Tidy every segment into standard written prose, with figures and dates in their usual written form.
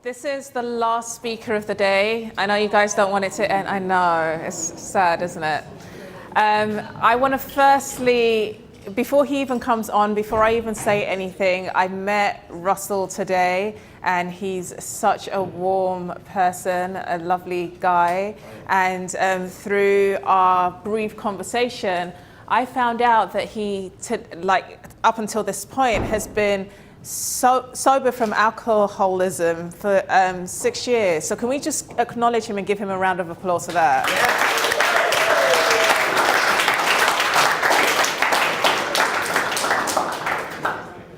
This is the last speaker of the day. I know you guys don't want it to end. I know, it's sad, isn't it? I want to firstly, before he even comes on, before I even say anything, I met Russell today, and he's such a warm person, a lovely guy. And through our brief conversation, I found out that he, up until this point, has been sober from alcoholism for 6 years. So can we just acknowledge him and give him a round of applause for that?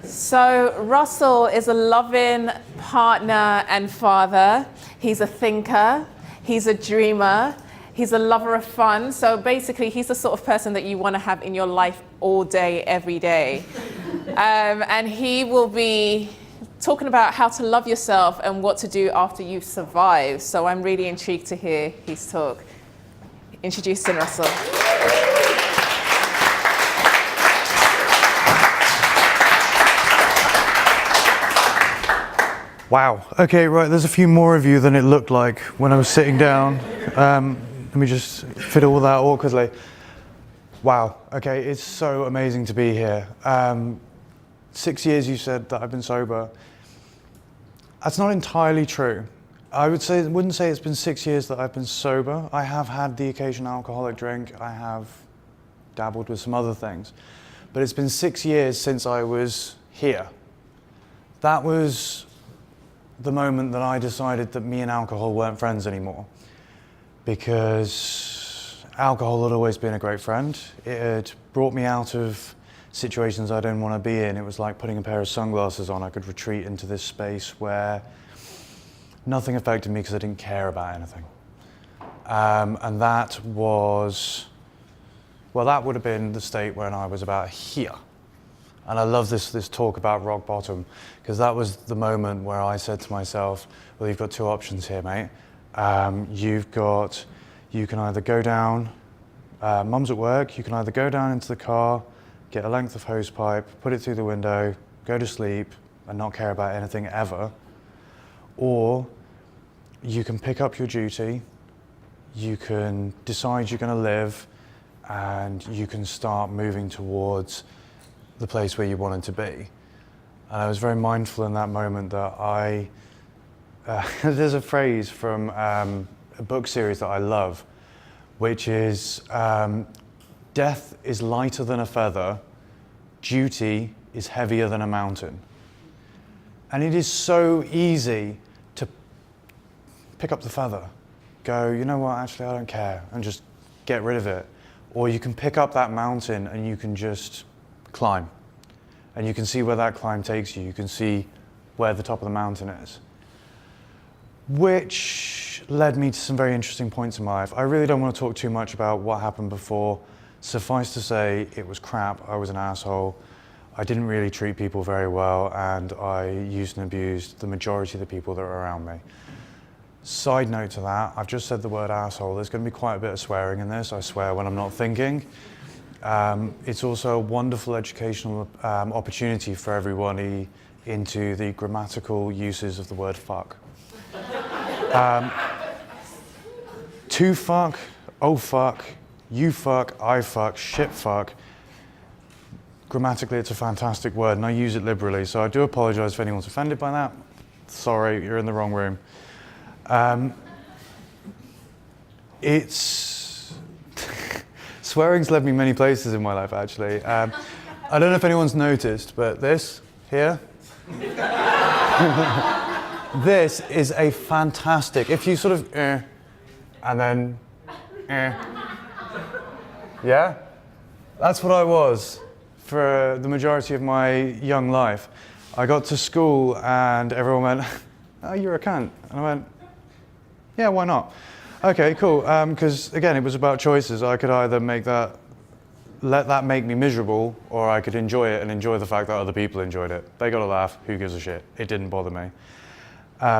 So Russell is a loving partner and father. He's a thinker. He's a dreamer. He's a lover of fun. So basically, he's the sort of person that you want to have in your life all day, every day. And he will be talking about how to love yourself and what to do after you've survived. So I'm really intrigued to hear his talk. Introducing Russell. Wow. Okay, right. There's a few more of you than it looked like when I was sitting down. Let me just fit all that awkwardly. Wow. Okay, it's so amazing to be here. 6 years you said that I've been sober. That's not entirely true. I wouldn't say it's been 6 years that I've been sober. I have had the occasional alcoholic drink. I have dabbled with some other things. But it's been 6 years since I was here. That was the moment that I decided that me and alcohol weren't friends anymore, because alcohol had always been a great friend. It had brought me out of situations I didn't want to be in. It was like putting a pair of sunglasses on. I could retreat into this space where nothing affected me because I didn't care about anything. And that was, well, that would have been the state when I was about here. And I love this talk about rock bottom, because that was the moment where I said to myself, well, you've got two options here, mate. You can either go down, mum's at work, you can either go down into the car, get a length of hose pipe, put it through the window, go to sleep, and not care about anything ever. Or you can pick up your duty, you can decide you're going to live, and you can start moving towards the place where you wanted to be. And I was very mindful in that moment that there's a phrase from a book series that I love, which is, death is lighter than a feather, duty is heavier than a mountain. And it is so easy to pick up the feather, go, you know what, actually I don't care, and just get rid of it. Or you can pick up that mountain and you can just climb. And you can see where that climb takes you. You can see where the top of the mountain is. Which led me to some very interesting points in my life. I really don't want to talk too much about what happened before. Suffice to say, it was crap. I was an asshole. I didn't really treat people very well, and I used and abused the majority of the people that were around me. Side note to that, I've just said the word asshole. There's going to be quite a bit of swearing in this. I swear when I'm not thinking. It's also a wonderful educational opportunity for everybody into the grammatical uses of the word fuck. To fuck, oh fuck, you fuck, I fuck, shit fuck. Grammatically, it's a fantastic word, and I use it liberally, so I do apologize if anyone's offended by that. Sorry, you're in the wrong room. Swearing's led me many places in my life, actually. I don't know if anyone's noticed, but this here, this is a fantastic, if you sort of, and then, yeah? That's what I was for the majority of my young life. I got to school and everyone went, oh, you're a cunt. And I went, yeah, why not? Okay, cool, because again, it was about choices. I could either let that make me miserable, or I could enjoy it and enjoy the fact that other people enjoyed it. They got a laugh, who gives a shit? It didn't bother me.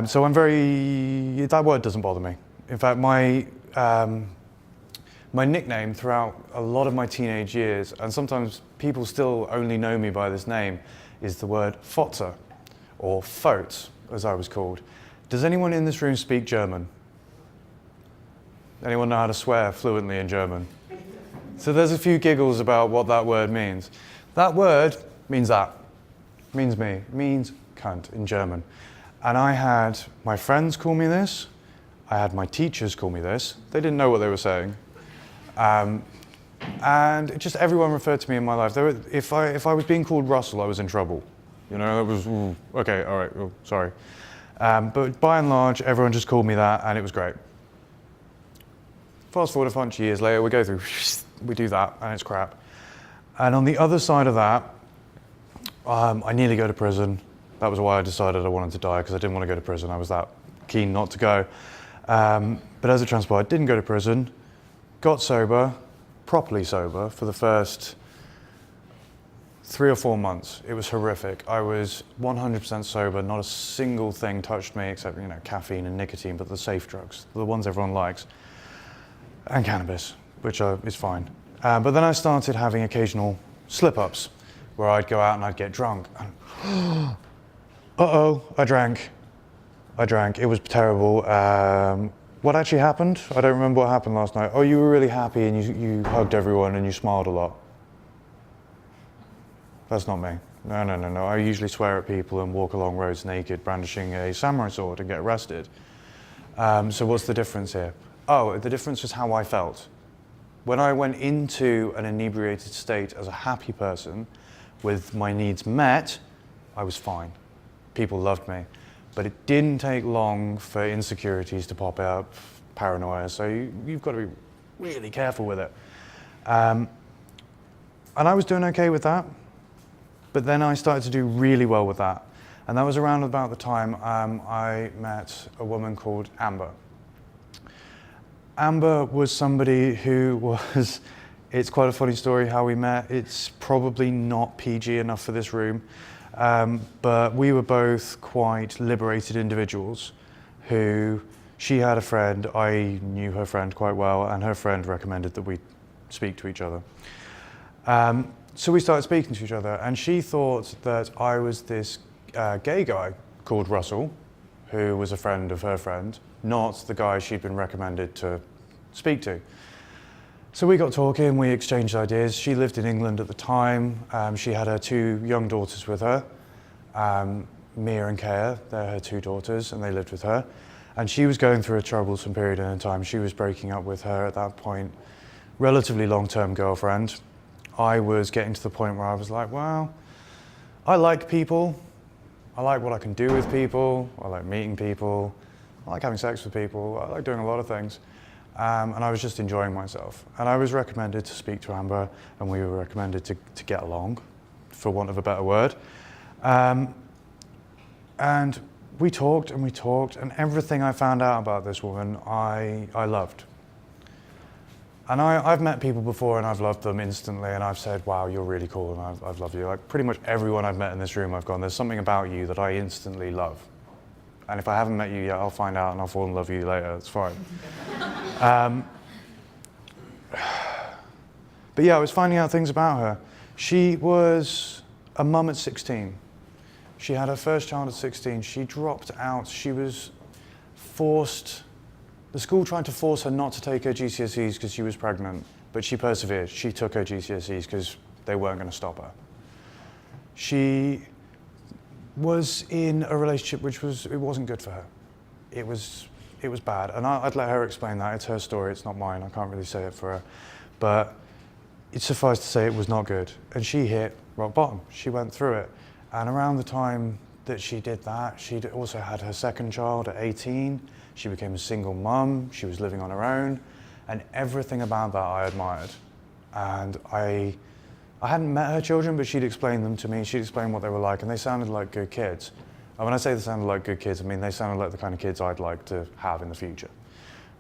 So that word doesn't bother me. In fact, my nickname throughout a lot of my teenage years, and sometimes people still only know me by this name, is the word fotzer, or fote, as I was called. Does anyone in this room speak German? Anyone know how to swear fluently in German? So there's a few giggles about what that word means. That word means that. Means me. Means cunt in German. And I had my friends call me this. I had my teachers call me this. They didn't know what they were saying. And just everyone referred to me in my life. If I was being called Russell, I was in trouble. You know, it was, ooh, okay, all right, oh, sorry. But by and large, everyone just called me that, and it was great. Fast forward a bunch of years later, we go through, we do that, and it's crap. And on the other side of that, I nearly go to prison. That was why I decided I wanted to die, because I didn't want to go to prison. I was that keen not to go. But as it transpired, didn't go to prison, got sober, properly sober, for the first 3 or 4 months. It was horrific. I was 100% sober, not a single thing touched me except, you know, caffeine and nicotine, but the safe drugs, the ones everyone likes, and cannabis, which is fine. But then I started having occasional slip-ups, where I'd go out and I'd get drunk, and uh-oh, I drank. It was terrible. What actually happened? I don't remember what happened last night. Oh, you were really happy and you hugged everyone and you smiled a lot. That's not me. No. I usually swear at people and walk along roads naked, brandishing a samurai sword and get arrested. So what's the difference here? Oh, the difference was how I felt. When I went into an inebriated state as a happy person, with my needs met, I was fine. People loved me. But it didn't take long for insecurities to pop up, paranoia, so you've got to be really careful with it. And I was doing okay with that, but then I started to do really well with that. And that was around about the time I met a woman called Amber. Amber was somebody who was, it's quite a funny story how we met. It's probably not PG enough for this room. But we were both quite liberated individuals who, she had a friend, I knew her friend quite well, and her friend recommended that we speak to each other. So we started speaking to each other, and she thought that I was this gay guy called Russell, who was a friend of her friend, not the guy she'd been recommended to speak to. So we got talking, we exchanged ideas. She lived in England at the time. She had her 2 young daughters with her, Mia and Kaya, they're her 2 daughters, and they lived with her. And she was going through a troublesome period in her time. She was breaking up with her, at that point, relatively long-term girlfriend. I was getting to the point where I was like, well, I like people. I like what I can do with people. I like meeting people. I like having sex with people. I like doing a lot of things. And I was just enjoying myself. And I was recommended to speak to Amber, and we were recommended to get along, for want of a better word. And we talked, and everything I found out about this woman, I loved. And I've met people before, and I've loved them instantly, and I've said, wow, you're really cool, and I've loved you. Like, pretty much everyone I've met in this room, I've gone, there's something about you that I instantly love. And if I haven't met you yet, I'll find out and I'll fall in love with you later, it's fine. But yeah, I was finding out things about her. She was a mum at 16. She had her first child at 16. She dropped out. She was forced, the school tried to force her not to take her GCSEs because she was pregnant, but she persevered. She took her GCSEs because they weren't going to stop her. She was in a relationship which it wasn't good for her. It was bad, and I'd let her explain that. It's her story, it's not mine. I can't really say it for her, but it suffice to say it was not good. And she hit rock bottom. She went through it, and around the time that she did that, she'd also had her second child at 18. She became a single mum. She was living on her own, and everything about that I admired. And I hadn't met her children, but she'd explained them to me. She'd explained what they were like, and they sounded like good kids. And when I say they sounded like good kids, I mean they sounded like the kind of kids I'd like to have in the future,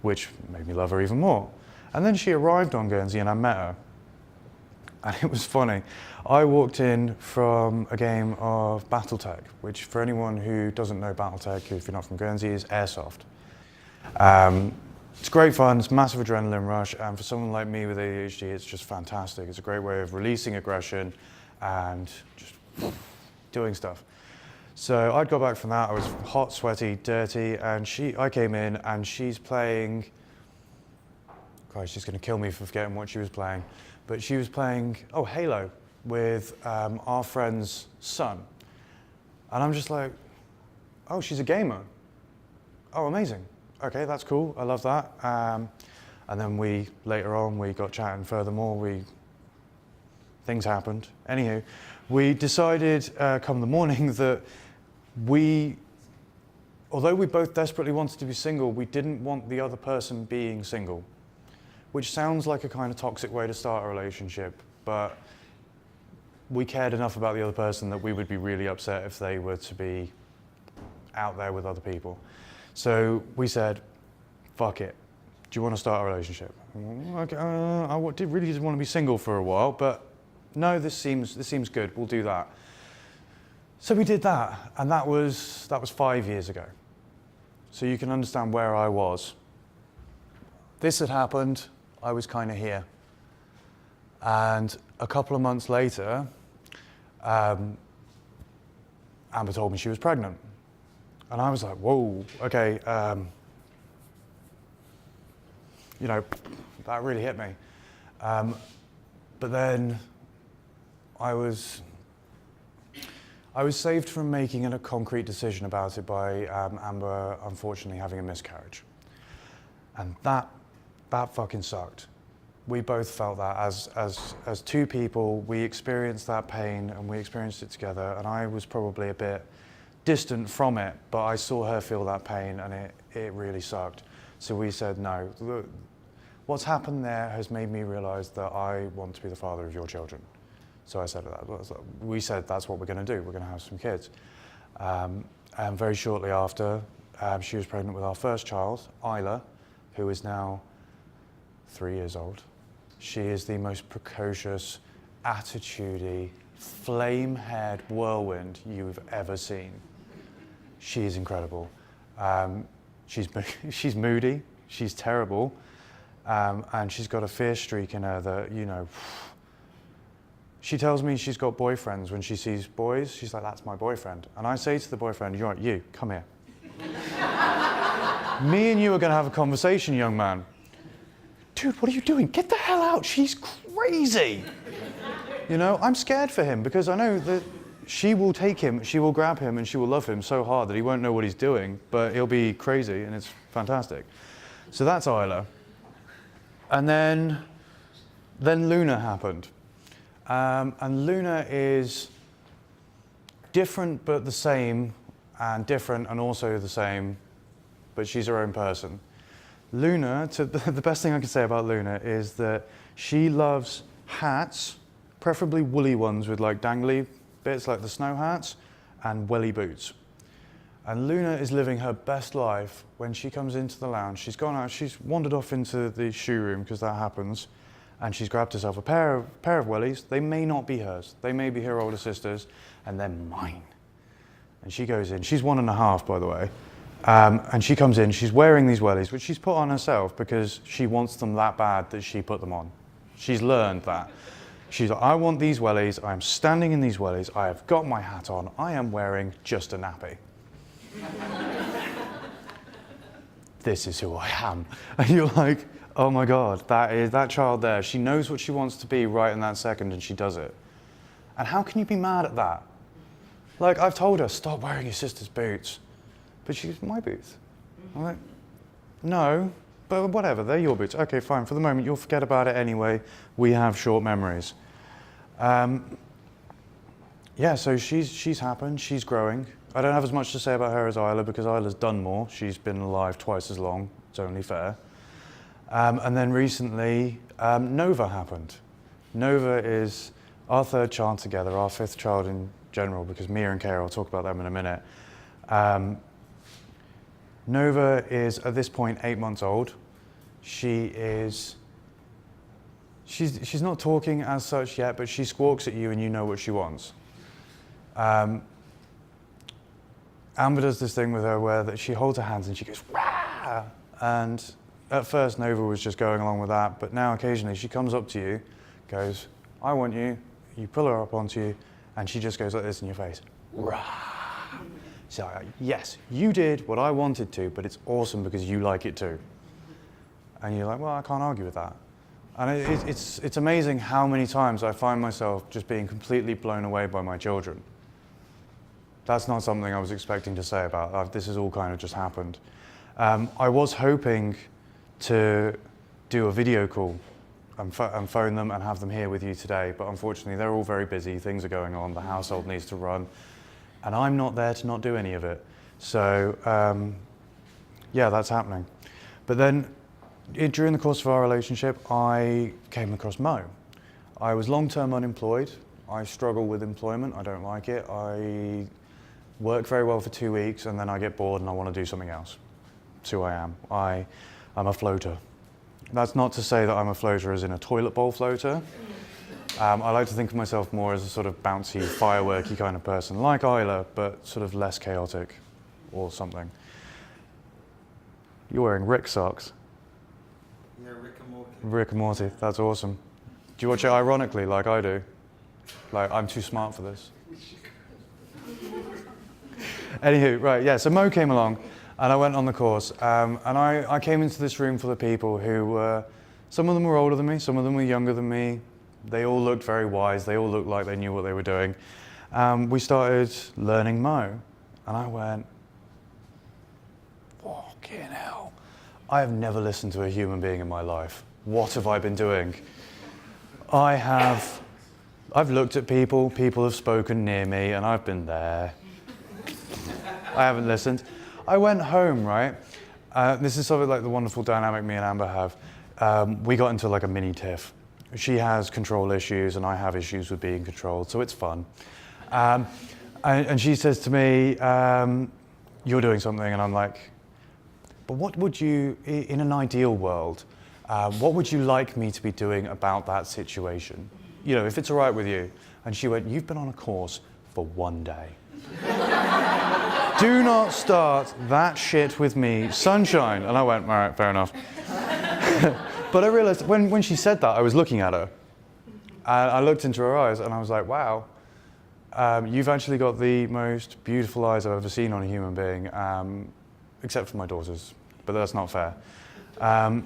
which made me love her even more. And then she arrived on Guernsey, and I met her. And it was funny. I walked in from a game of Battletech, which for anyone who doesn't know Battletech, if you're not from Guernsey, is airsoft. It's great fun, it's a massive adrenaline rush, and for someone like me with ADHD, it's just fantastic. It's a great way of releasing aggression and just doing stuff. So I'd got back from that, I was hot, sweaty, dirty, and I came in and she's playing, Christ, she's gonna kill me for forgetting what she was playing, but she was playing, Halo with our friend's son. And I'm just like, oh, she's a gamer. Oh, amazing. Okay, that's cool, I love that. And then later on, we got chatting furthermore, things happened. Anywho, we decided come the morning that although we both desperately wanted to be single, we didn't want the other person being single, which sounds like a kind of toxic way to start a relationship, but we cared enough about the other person that we would be really upset if they were to be out there with other people. So we said, fuck it. Do you want to start a relationship? Okay, I really did want to be single for a while, but no, this seems good. We'll do that. So we did that, and that was 5 years ago. So you can understand where I was. This had happened. I was kind of here, and a couple of months later, Amber told me she was pregnant, and I was like, "Whoa, okay." That really hit me. But then I was saved from making a concrete decision about it by Amber unfortunately having a miscarriage. And that fucking sucked. We both felt that as two people, we experienced that pain and we experienced it together, and I was probably a bit distant from it, but I saw her feel that pain and it really sucked. So we said, no, what's happened there has made me realize that I want to be the father of your children. So I said that. We said that's what we're going to do. We're going to have some kids. And very shortly after, she was pregnant with our first child, Isla, who is now 3 years old. She is the most precocious, attitudey, flame-haired whirlwind you've ever seen. She is incredible. She's moody. She's terrible. And she's got a fierce streak in her that, she tells me she's got boyfriends when she sees boys. She's like, that's my boyfriend. And I say to the boyfriend, you, come here. Me and you are going to have a conversation, young man. Dude, what are you doing? Get the hell out. She's crazy. I'm scared for him because I know that she will take him, she will grab him, and she will love him so hard that he won't know what he's doing, but he'll be crazy, and it's fantastic. So that's Isla. And then Luna happened. And Luna is different but the same, and different and also the same, but she's her own person. Luna, the best thing I can say about Luna is that she loves hats, preferably woolly ones with like dangly bits like the snow hats, and welly boots. And Luna is living her best life when she comes into the lounge. She's gone out, she's wandered off into the shoe room, because that happens, and she's grabbed herself a pair of wellies. They may not be hers. They may be her older sister's, and they're mine. And she goes in. She's 1.5, by the way. And she comes in. She's wearing these wellies, which she's put on herself because she wants them that bad that she put them on. She's learned that. She's like, I want these wellies. I am standing in these wellies. I have got my hat on. I am wearing just a nappy. This is who I am. And you're like, oh my God, that child there. She knows what she wants to be right in that second, and she does it. And how can you be mad at that? Like, I've told her, stop wearing your sister's boots. But she's my boots. I'm like, no, but whatever, they're your boots. Okay, fine, for the moment, you'll forget about it anyway. We have short memories. Yeah, so she's happened, she's growing. I don't have as much to say about her as Isla, because Isla's done more. She's been alive twice as long, it's only fair. And then recently, Nova happened. Nova is our third child together, our fifth child in general, because Mia and Kara, I'll talk about them in a minute. Nova is, at this point, 8 months old. She's not talking as such yet, but she squawks at you and you know what she wants. Amber does this thing with her where that she holds her hands and she goes, rah! And at first Nova was just going along with that, but now occasionally she comes up to you, goes, I want you, you pull her up onto you, and she just goes like this in your face, rah! She's like, yes, you did what I wanted to, but it's awesome because you like it too. And you're like, well, I can't argue with that. And it's amazing how many times I find myself just being completely blown away by my children. That's not something I was expecting to say about. This has all kind of just happened. I was hoping to do a video call and phone them and have them here with you today, but unfortunately they're all very busy, things are going on, the household needs to run, and I'm not there to not do any of it. So yeah, that's happening. But then during the course of our relationship, I came across Mo. I was long-term unemployed. I struggle with employment, I don't like it. I work very well for 2 weeks and then I get bored and I want to do something else. That's who I am. I'm a floater. That's not to say that I'm a floater as in a toilet bowl floater. I like to think of myself more as a sort of bouncy, fireworky kind of person, like Isla, but sort of less chaotic or something. You're wearing Rick socks. Yeah, Rick and Morty. Rick and Morty, that's awesome. Do you watch it ironically like I do? Like, I'm too smart for this. Anywho, right, yeah, so Mo came along and I went on the course and I came into this room full of people who, some of them were older than me, some of them were younger than me. They all looked very wise, they all looked like they knew what they were doing. We started learning Mo and I went, fucking hell. I have never listened to a human being in my life. What have I been doing? I've looked at people have spoken near me and I've been there. I haven't listened. I went home, right? This is sort of like the wonderful dynamic me and Amber have. We got into like a mini tiff. She has control issues and I have issues with being controlled, so it's fun. And she says to me, you're doing something, and I'm like, but what would you, in an ideal world, what would you like me to be doing about that situation? You know, if it's all right with you. And she went, you've been on a course for 1 day. Do not start that shit with me, sunshine. And I went, all right, fair enough. But I realized when she said that, I was looking at her. And I looked into her eyes and I was like, wow, you've actually got the most beautiful eyes I've ever seen on a human being, except for my daughters, but that's not fair. And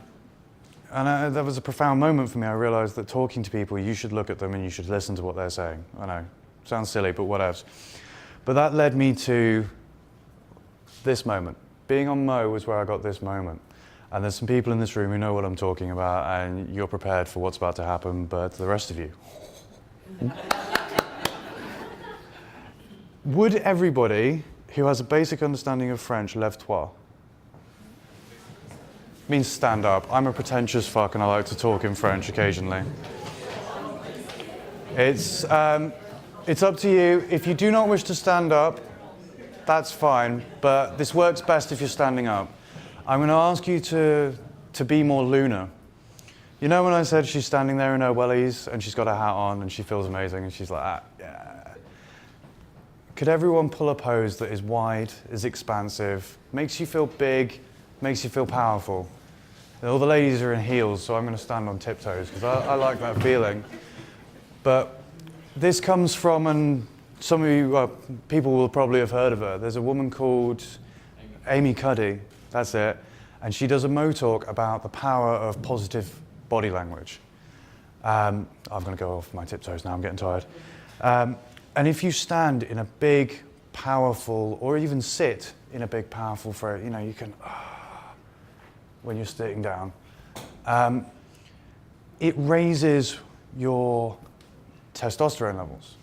that was a profound moment for me. I realized that talking to people, you should look at them and you should listen to what they're saying. I know, sounds silly, but what else? But that led me to this moment. Being on Mo was where I got this moment. And there's some people in this room who know what I'm talking about and you're prepared for what's about to happen, but the rest of you. Would everybody who has a basic understanding of French, lève-toi? Means stand up. I'm a pretentious fuck and I like to talk in French occasionally. It's up to you. If you do not wish to stand up, that's fine, but this works best if you're standing up. I'm going to ask you to be more Luna. You know when I said she's standing there in her wellies and she's got a hat on and she feels amazing and she's like, ah, yeah. Could everyone pull a pose that is wide, is expansive, makes you feel big, makes you feel powerful? And all the ladies are in heels, so I'm going to stand on tiptoes because I like that feeling. But this comes from, and some of you, people will probably have heard of her. There's a woman called Amy Cuddy. That's it. And she does a Mo talk about the power of positive body language. I'm going to go off my tiptoes now, I'm getting tired. And if you stand in a big, powerful, or even sit in a big, powerful phrase, you know, you can, when you're sitting down, it raises your testosterone levels,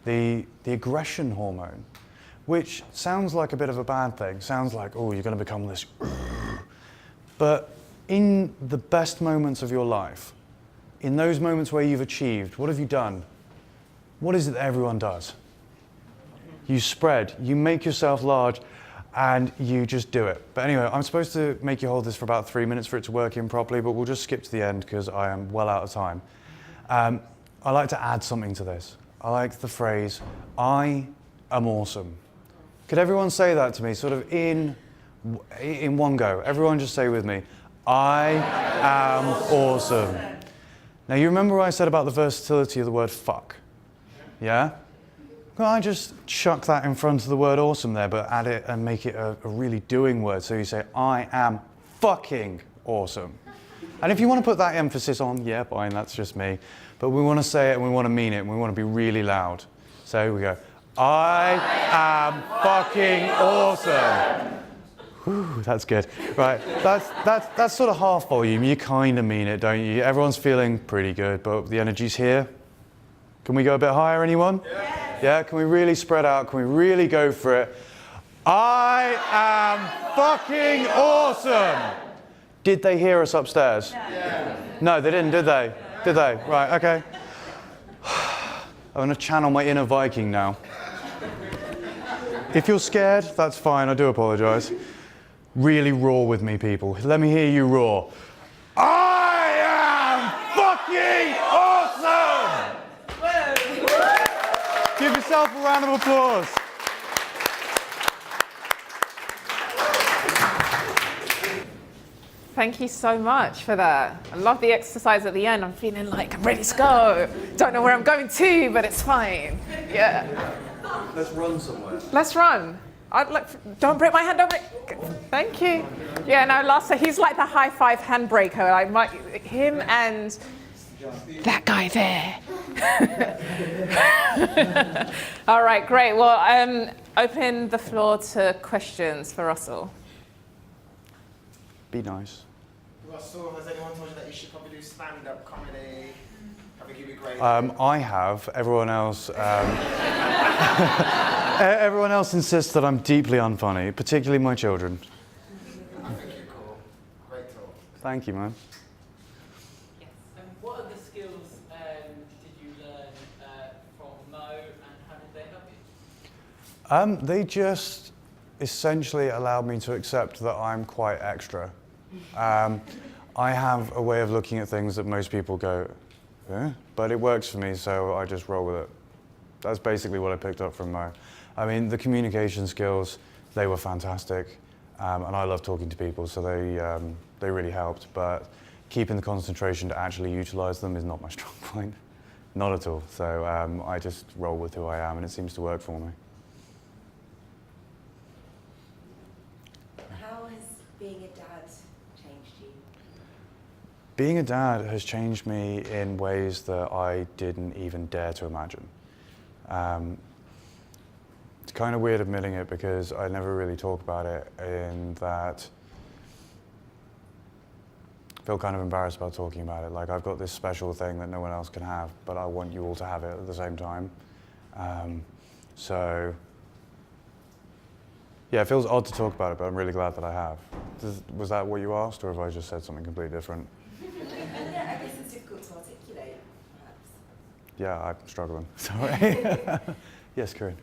the aggression hormone, which sounds like a bit of a bad thing. Sounds like, oh, you're going to become this. But in the best moments of your life, in those moments where you've achieved, what have you done? What is it that everyone does? You spread, you make yourself large, and you just do it. But anyway, I'm supposed to make you hold this for about 3 minutes for it to work in properly, but we'll just skip to the end because I am well out of time. I like to add something to this. I like the phrase, I am awesome. Could everyone say that to me, sort of in one go? Everyone just say with me, I am awesome. Now you remember what I said about the versatility of the word fuck? Yeah? Can I just chuck that in front of the word awesome there, but add it and make it a really doing word? So you say, I am fucking awesome. And if you want to put that emphasis on, yeah, fine, that's just me. But we want to say it and we want to mean it and we want to be really loud. So we go, I am fucking awesome. Whew, that's good. Right, that's sort of half volume. You kind of mean it, don't you? Everyone's feeling pretty good, but the energy's here. Can we go a bit higher, anyone? Yeah, can we really spread out? Can we really go for it? I am fucking awesome. Did they hear us upstairs? No, they didn't, did they? Did they? Right, okay. I'm going to channel my inner Viking now. If you're scared, that's fine, I do apologise. Really roar with me, people. Let me hear you roar. I am fucking awesome! Give yourself a round of applause. Thank you so much for that. I love the exercise at the end. I'm feeling like I'm ready to go. Don't know where I'm going to, but it's fine. Yeah. Let's run somewhere. Let's run. Don't break my hand, don't break. Thank you. Yeah, no, Lasse, he's like the high five handbraker. Him and that guy there. All right, great. Well, open the floor to questions for Russell. Be nice. Russell, has anyone told you that you should probably do stand-up comedy? Have they given you great? I have. Everyone else. Everyone else insists that I'm deeply unfunny, particularly my children. I think you're cool. Great talk. Thank you, man. Yes. What other skills did you learn from Mo, and how did they help you? They just essentially allowed me to accept that I'm quite extra. I have a way of looking at things that most people go, eh? But it works for me, so I just roll with it. That's basically what I picked up from Mo. I mean, the communication skills, they were fantastic, and I love talking to people, so they really helped. But keeping the concentration to actually utilize them is not my strong point, not at all. So I just roll with who I am, and it seems to work for me. How has being a dad changed you? Being a dad has changed me in ways that I didn't even dare to imagine. It's kind of weird admitting it because I never really talk about it, in that I feel kind of embarrassed about talking about it. Like, I've got this special thing that no one else can have, but I want you all to have it at the same time. So yeah, it feels odd to talk about it, but I'm really glad that I have. Was that what you asked, or have I just said something completely different? Yeah, I guess it's difficult to articulate, perhaps. Yeah, I'm struggling. Sorry. Yes, Corinne.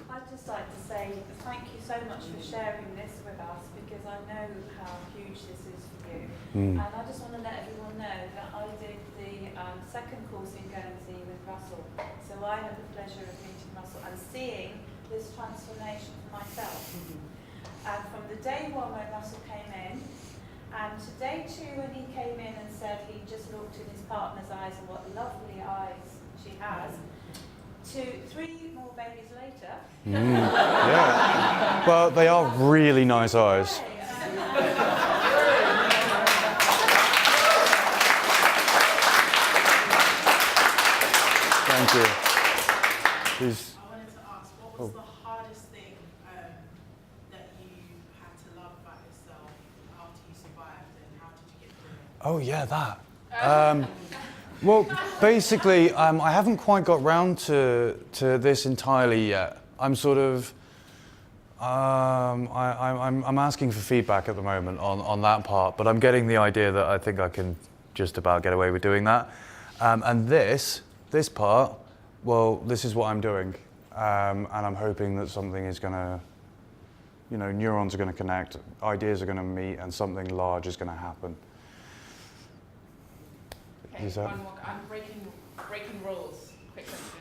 I'd just like to say thank you so much for sharing this with us, because I know how huge this is for you. And I just want to let everyone know that I did the second course in Guernsey with Russell. So I had the pleasure of meeting Russell and seeing this transformation for myself. And from the day one when Russell came in, and to day two when he came in and said he just looked in his partner's eyes and what lovely eyes she has, to 3 more babies later. Yeah. Well, they are really nice eyes. Thank you. Please. I wanted to ask, what was the hardest thing that you had to love about yourself after you survived, and how did you get through it? Oh yeah, that. Well, basically, I haven't quite got round to this entirely yet. I'm sort of, I'm asking for feedback at the moment on that part, but I'm getting the idea that I think I can just about get away with doing that. And this part, well, this is what I'm doing, and I'm hoping that something is going to, neurons are going to connect, ideas are going to meet, and something large is going to happen. Okay, one more. I'm breaking rules. Quick question.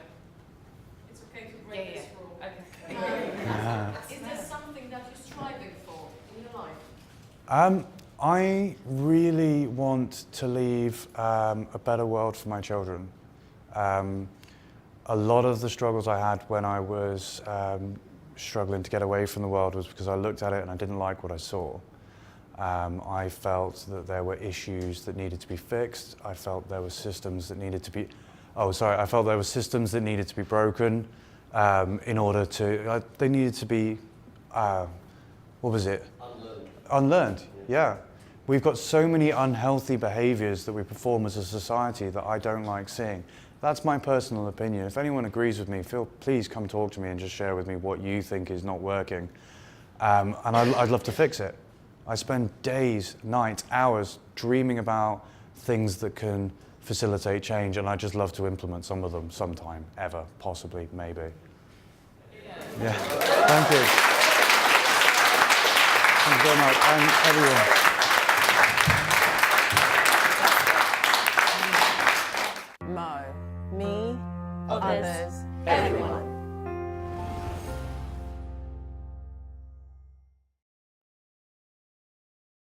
It's okay to break this rule. Okay. Is there something that you're striving for in your life? I really want to leave a better world for my children. A lot of the struggles I had when I was struggling to get away from the world was because I looked at it and I didn't like what I saw. I felt that there were issues that needed to be fixed. I felt there were systems that needed to be, I felt there were systems that needed to be broken in order to, they needed to be, what was it? Unlearned. Unlearned, yeah. We've got so many unhealthy behaviours that we perform as a society that I don't like seeing. That's my personal opinion. If anyone agrees with me, please come talk to me and just share with me what you think is not working. And I'd love to fix it. I spend days, nights, hours dreaming about things that can facilitate change, and I just love to implement some of them sometime, ever, possibly, maybe. Yeah, thank you. Thank you very much, and everyone. Mo, me, Others, everyone.